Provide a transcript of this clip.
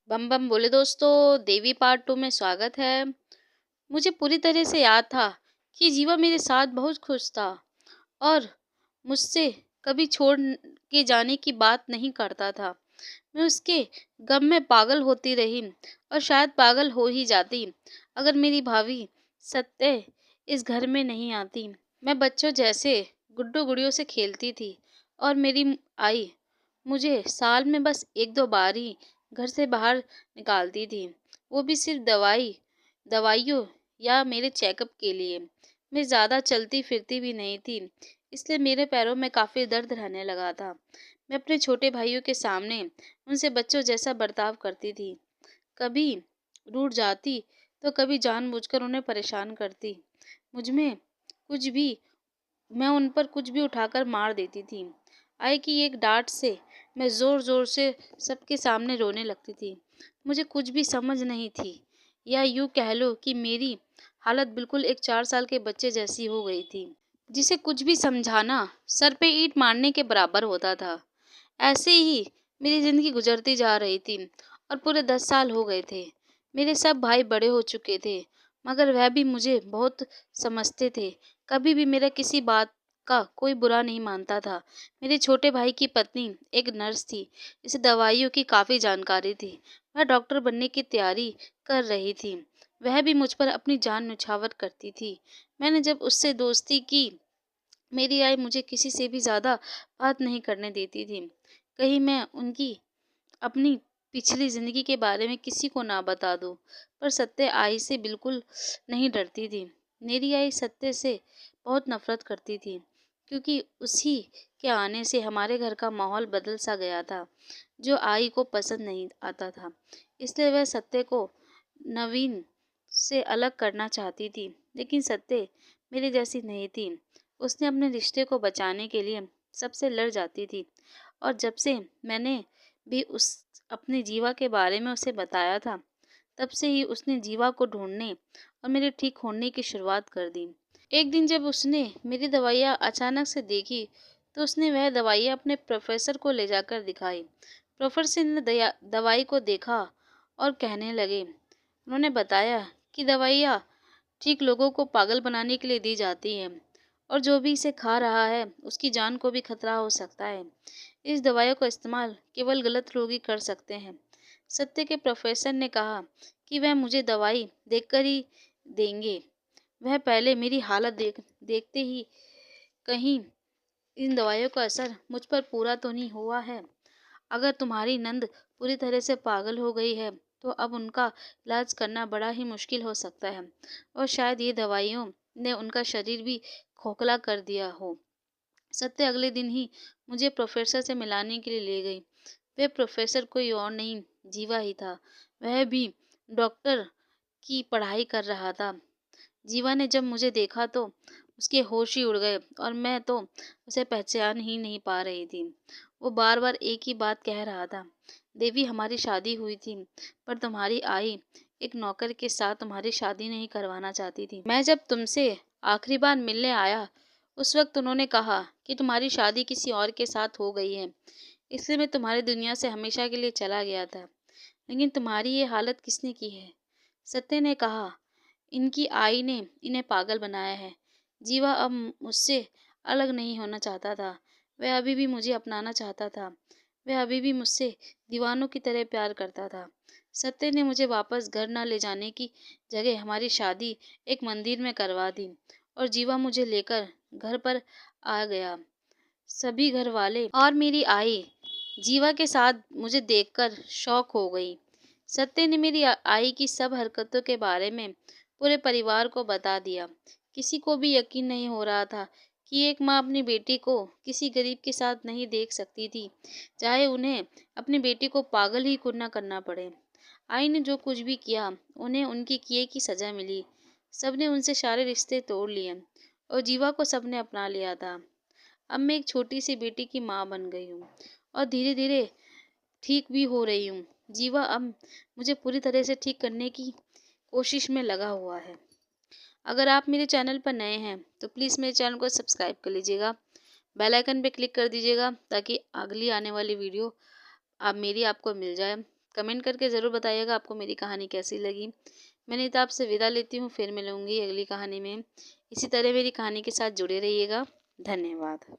बम बम बोले दोस्तों, देवी पार्ट 2 में स्वागत है। मुझे पूरी तरह से याद था कि जीवा मेरे साथ बहुत खुश था और मुझसे कभी छोड़ के जाने की बात नहीं करता था। मैं उसके गम में पागल होती रही और शायद पागल हो ही जाती अगर मेरी भाभी सत्य इस घर में नहीं आती। मैं बच्चों जैसे गुड्डू गुड़ियों से खेलती थी और मेरी आई मुझे साल में बस एक दो बार ही घर से बाहर निकालती थी, वो भी सिर्फ दवाइयों या मेरे चेकअप के लिए। मैं ज़्यादा चलती फिरती भी नहीं थी, इसलिए मेरे पैरों में काफ़ी दर्द रहने लगा था। मैं अपने छोटे भाइयों के सामने उनसे बच्चों जैसा बर्ताव करती थी, कभी रूठ जाती तो कभी जानबूझकर उन्हें परेशान करती। मुझ में कुछ भी मैं उन पर कुछ भी उठाकर मार देती थी। आई की एक डांट से मैं जोर जोर से सबके सामने रोने लगती थी। मुझे कुछ भी समझ नहीं थी, या यूं कह लो कि मेरी हालत बिल्कुल एक 4 साल के बच्चे जैसी हो गई थी, जिसे कुछ भी समझाना सर पे ईंट मारने के बराबर होता था। ऐसे ही मेरी जिंदगी गुजरती जा रही थी और पूरे 10 साल हो गए थे। मेरे सब भाई बड़े हो चुके थे, मगर वह भी मुझे बहुत समझते थे। कभी भी मेरा किसी बात का कोई बुरा नहीं मानता था। मेरे छोटे भाई की पत्नी एक नर्स थी, जिसे दवाइयों की काफ़ी जानकारी थी। वह डॉक्टर बनने की तैयारी कर रही थी। वह भी मुझ पर अपनी जान न्यौछावर करती थी। मैंने जब उससे दोस्ती की, मेरी आई मुझे किसी से भी ज़्यादा बात नहीं करने देती थी। कहीं मैं उनकी अपनी पिछली ज़िंदगी के बारे में किसी को ना बता दूँ। पर सत्य आई से बिल्कुल नहीं डरती थी। मेरी आई सत्य से बहुत नफ़रत करती थी, क्योंकि उसी के आने से हमारे घर का माहौल बदल सा गया था, जो आई को पसंद नहीं आता था। इसलिए वह सत्य को नवीन से अलग करना चाहती थी, लेकिन सत्य मेरी जैसी नहीं थी। उसने अपने रिश्ते को बचाने के लिए सबसे लड़ जाती थी, और जब से मैंने भी उस अपनी जीवा के बारे में उसे बताया था, तब से ही उसने जीवा को ढूंढने और मेरे ठीक होने की शुरुआत कर दी। एक दिन जब उसने मेरी दवाइयाँ अचानक से देखी, तो उसने वह दवाइयाँ अपने प्रोफेसर को ले जाकर दिखाई। प्रोफेसर ने दवाई को देखा और कहने लगे, उन्होंने बताया कि दवाइयाँ ठीक लोगों को पागल बनाने के लिए दी जाती हैं, और जो भी इसे खा रहा है उसकी जान को भी खतरा हो सकता है। इस दवाइयों का इस्तेमाल केवल गलत लोग ही कर सकते हैं। सत्य के प्रोफेसर ने कहा कि वह मुझे दवाई देखकर ही देंगे। वह पहले मेरी हालत देखते ही कहीं इन दवाइयों का असर मुझ पर पूरा तो नहीं हुआ है। अगर तुम्हारी नंद पूरी तरह से पागल हो गई है, तो अब उनका इलाज करना बड़ा ही मुश्किल हो सकता है, और शायद ये दवाइयों ने उनका शरीर भी खोखला कर दिया हो। सत्य अगले दिन ही मुझे प्रोफेसर से मिलाने के लिए ले गई। वह प्रोफेसर कोई और नहीं, जीवा ही था। वह भी डॉक्टर की पढ़ाई कर रहा था। जीवा ने जब मुझे देखा तो उसके होश ही उड़ गए, और मैं तो उसे पहचान ही नहीं पा रही थी। वो बार बार एक ही बात कह रहा था, देवी हमारी शादी हुई थी, पर तुम्हारी आई एक नौकर के साथ तुम्हारी शादी नहीं करवाना चाहती थी। मैं जब तुमसे आखिरी बार मिलने आया, उस वक्त उन्होंने कहा कि तुम्हारी शादी किसी और के साथ हो गई है, इसलिए मैं तुम्हारी दुनिया से हमेशा के लिए चला गया था। लेकिन तुम्हारी ये हालत किसने की है? सत्य ने कहा, इनकी आई ने इन्हें पागल बनाया है। जीवा अब मुझसे अलग नहीं होना चाहता था। वह अभी भी मुझे अपनाना चाहता था। वह अभी भी मुझसे दीवानों की तरह प्यार करता था। सत्य ने मुझे वापस घर न ले जाने की जगह हमारी शादी एक मंदिर में करवा दी, और जीवा मुझे लेकर घर पर आ गया। सभी घर वाले और मेरी आई जीवा के साथ मुझे देखकर शॉक हो गई। सत्य ने मेरी आई की सब हरकतों के बारे में पूरे परिवार को बता दिया। किसी को भी यकीन नहीं हो रहा था कि एक माँ अपनी बेटी को किसी गरीब के साथ नहीं देख सकती थी, चाहे उन्हें अपनी बेटी को पागल ही क्यों न करना पड़े। आई ने जो कुछ भी किया, उन्हें उनके किए की सजा मिली। सबने उनसे सारे रिश्ते तोड़ लिए, और जीवा को सबने अपना लिया था। अब मैं एक छोटी सी बेटी की माँ बन गई हूँ, और धीरे धीरे ठीक भी हो रही हूँ। जीवा अब मुझे पूरी तरह से ठीक करने की कोशिश में लगा हुआ है। अगर आप मेरे चैनल पर नए हैं तो प्लीज़ मेरे चैनल को सब्सक्राइब कर लीजिएगा, बेल आइकन पे क्लिक कर दीजिएगा, ताकि अगली आने वाली वीडियो आपको मिल जाए। कमेंट करके ज़रूर बताइएगा आपको मेरी कहानी कैसी लगी। मैं नहीं तो आपसे विदा लेती हूँ, फिर मिलूँगी अगली कहानी में। इसी तरह मेरी कहानी के साथ जुड़े रहिएगा। धन्यवाद।